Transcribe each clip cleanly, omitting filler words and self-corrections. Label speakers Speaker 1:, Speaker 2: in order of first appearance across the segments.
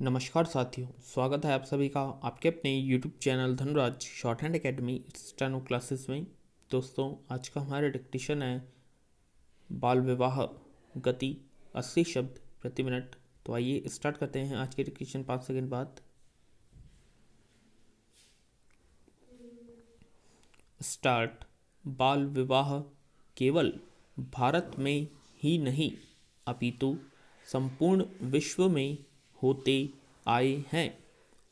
Speaker 1: नमस्कार साथियों, स्वागत है आप सभी का आपके अपने YouTube channel Dhanraj short hand academy steno classes में। दोस्तों, आज का हमारा डिक्टेशन है बाल विवाह, गति 80 शब्द प्रति मिनट। तो आइए स्टार्ट करते हैं आज के डिक्टेशन 5 सेकंड बाद। स्टार्ट। बाल विवाह केवल भारत में ही नहीं अपितु संपूर्ण विश्व में होते आए हैं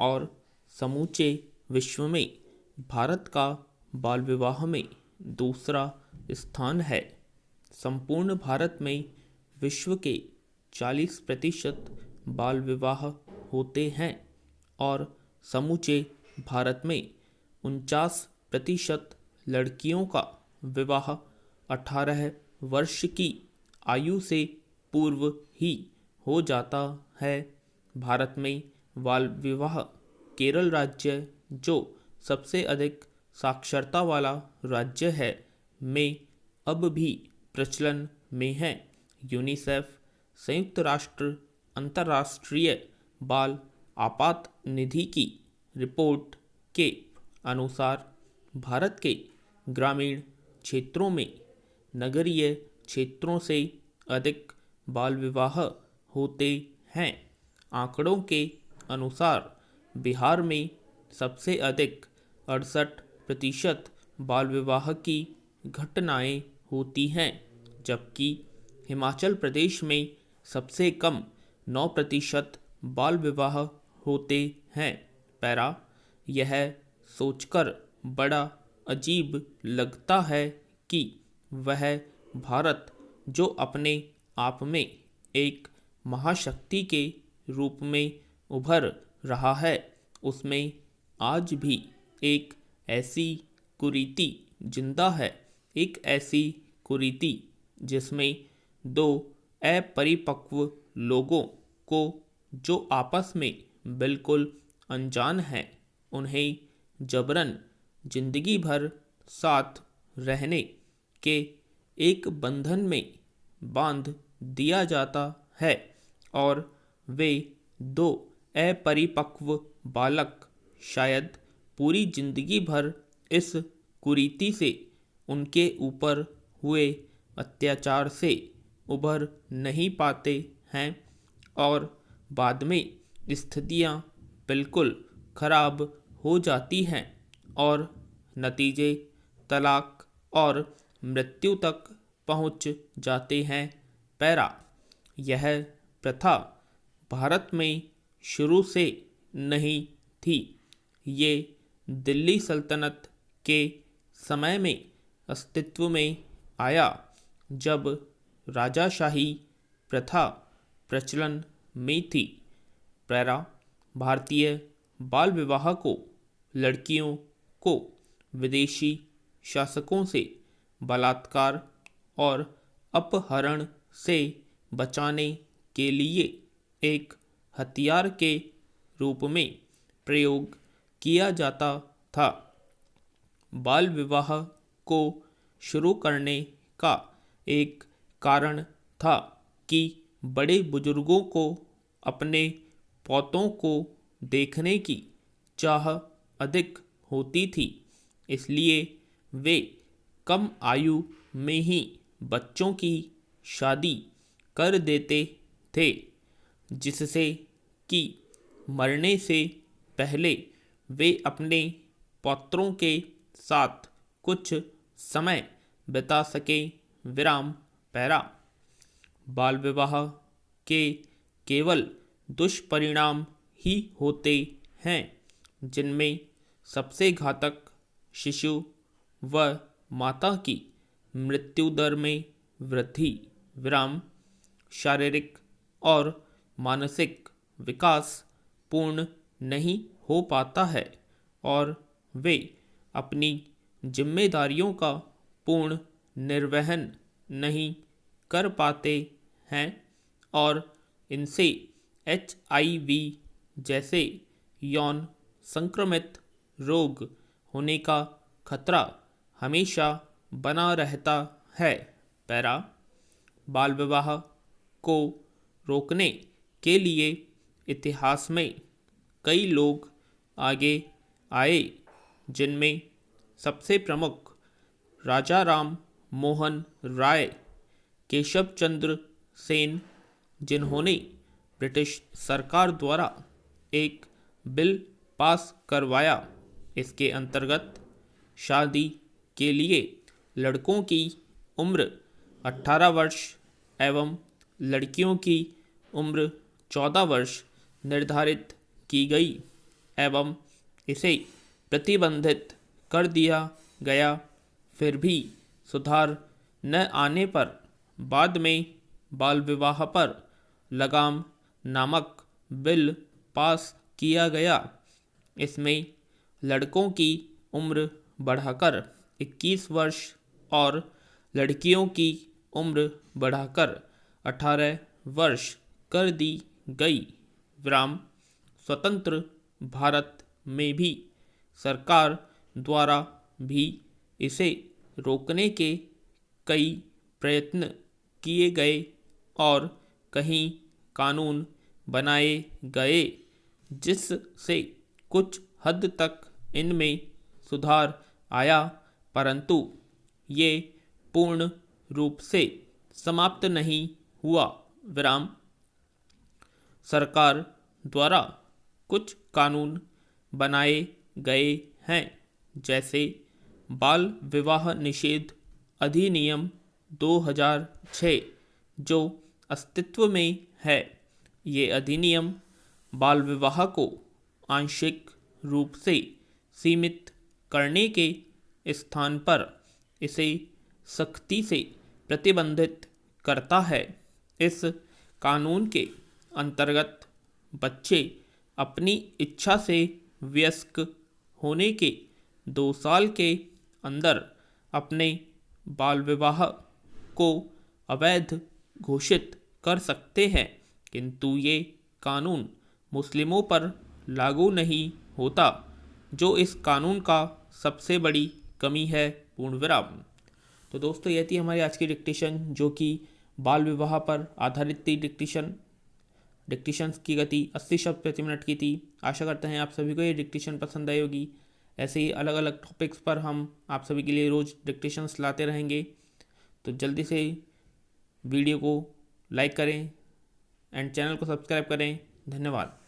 Speaker 1: और समूचे विश्व में भारत का बाल विवाह में दूसरा स्थान है। संपूर्ण भारत में विश्व के 40% बाल विवाह होते हैं और समूचे भारत में 49% लड़कियों का विवाह 18 वर्ष की आयु से पूर्व ही हो जाता है। भारत में बाल विवाह केरल राज्य, जो सबसे अधिक साक्षरता वाला राज्य है, में अब भी प्रचलन में है। यूनिसेफ, संयुक्त राष्ट्र अंतर्राष्ट्रीय बाल आपात निधि की रिपोर्ट के अनुसार भारत के ग्रामीण क्षेत्रों में नगरीय क्षेत्रों से अधिक बाल विवाह होते हैं। आंकड़ों के अनुसार बिहार में सबसे अधिक 68% बाल विवाह की घटनाएं होती हैं, जबकि हिमाचल प्रदेश में सबसे कम 9% बाल विवाह होते हैं। पैरा, यह सोचकर बड़ा अजीब लगता है कि वह भारत, जो अपने आप में एक महाशक्ति के रूप में उभर रहा है, उसमें आज भी एक ऐसी कुरीति जिंदा है, एक ऐसी कुरीति जिसमें दो अपरिपक्व लोगों को, जो आपस में बिल्कुल अनजान हैं, उन्हें जबरन जिंदगी भर साथ रहने के एक बंधन में बांध दिया जाता है और वे दो अपरिपक्व बालक शायद पूरी जिंदगी भर इस कुरीति से, उनके ऊपर हुए अत्याचार से उभर नहीं पाते हैं और बाद में स्थितियां बिल्कुल खराब हो जाती हैं और नतीजे तलाक और मृत्यु तक पहुंच जाते हैं। पैरा, यह प्रथा भारत में शुरू से नहीं थी। ये दिल्ली सल्तनत के समय में अस्तित्व में आया, जब राजाशाही प्रथा प्रचलन में थी। पैरा, भारतीय बाल विवाह को लड़कियों को विदेशी शासकों से बलात्कार और अपहरण से बचाने के लिए एक हथियार के रूप में प्रयोग किया जाता था। बाल विवाह को शुरू करने का एक कारण था कि बड़े बुजुर्गों को अपने पोतों को देखने की चाह अधिक होती थी, इसलिए वे कम आयु में ही बच्चों की शादी कर देते थे, जिससे कि मरने से पहले वे अपने पौत्रों के साथ कुछ समय बिता सकें। विराम। पैरा, बाल विवाह के केवल दुष्परिणाम ही होते हैं, जिनमें सबसे घातक शिशु व माता की मृत्यु दर में वृद्धि। विराम। शारीरिक और मानसिक विकास पूर्ण नहीं हो पाता है और वे अपनी जिम्मेदारियों का पूर्ण निर्वहन नहीं कर पाते हैं और इनसे HIV जैसे यौन संक्रमित रोग होने का खतरा हमेशा बना रहता है। पैरा, बाल विवाह को रोकने के लिए इतिहास में कई लोग आगे आए, जिनमें सबसे प्रमुख राजा राम मोहन राय, केशव चंद्र सेन, जिन्होंने ब्रिटिश सरकार द्वारा एक बिल पास करवाया। इसके अंतर्गत शादी के लिए लड़कों की उम्र 18 वर्ष एवं लड़कियों की उम्र 14 वर्ष निर्धारित की गई एवं इसे प्रतिबंधित कर दिया गया। फिर भी सुधार न आने पर बाद में बाल विवाह पर लगाम नामक बिल पास किया गया। इसमें लड़कों की उम्र बढ़ाकर 21 वर्ष और लड़कियों की उम्र बढ़ाकर 18 वर्ष कर दी गई। विराम स्वतंत्र भारत में भी सरकार द्वारा भी इसे रोकने के कई प्रयत्न किए गए और कहीं कानून बनाए गए, जिससे कुछ हद तक इनमें सुधार आया, परंतु ये पूर्ण रूप से समाप्त नहीं हुआ। विराम सरकार द्वारा कुछ कानून बनाए गए हैं, जैसे बाल विवाह निषेध अधिनियम 2006 जो अस्तित्व में है। ये अधिनियम बाल विवाह को आंशिक रूप से सीमित करने के स्थान पर इसे सख्ती से प्रतिबंधित करता है। इस कानून के अंतर्गत बच्चे अपनी इच्छा से वयस्क होने के 2 साल के अंदर अपने बाल विवाह को अवैध घोषित कर सकते हैं, किंतु ये कानून मुस्लिमों पर लागू नहीं होता, जो इस कानून का सबसे बड़ी कमी है। पूर्ण विराम। तो दोस्तों, यह थी हमारी आज की डिक्टेशन, जो कि बाल विवाह पर आधारित थी। डिक्टेशन की गति 80 शब्द प्रति मिनट की थी। आशा करते हैं आप सभी को ये डिक्टेशन पसंद आई होगी। ऐसे ही अलग अलग टॉपिक्स पर हम आप सभी के लिए रोज़ डिक्टेशंस लाते रहेंगे। तो जल्दी से वीडियो को लाइक करें एंड चैनल को सब्सक्राइब करें। धन्यवाद।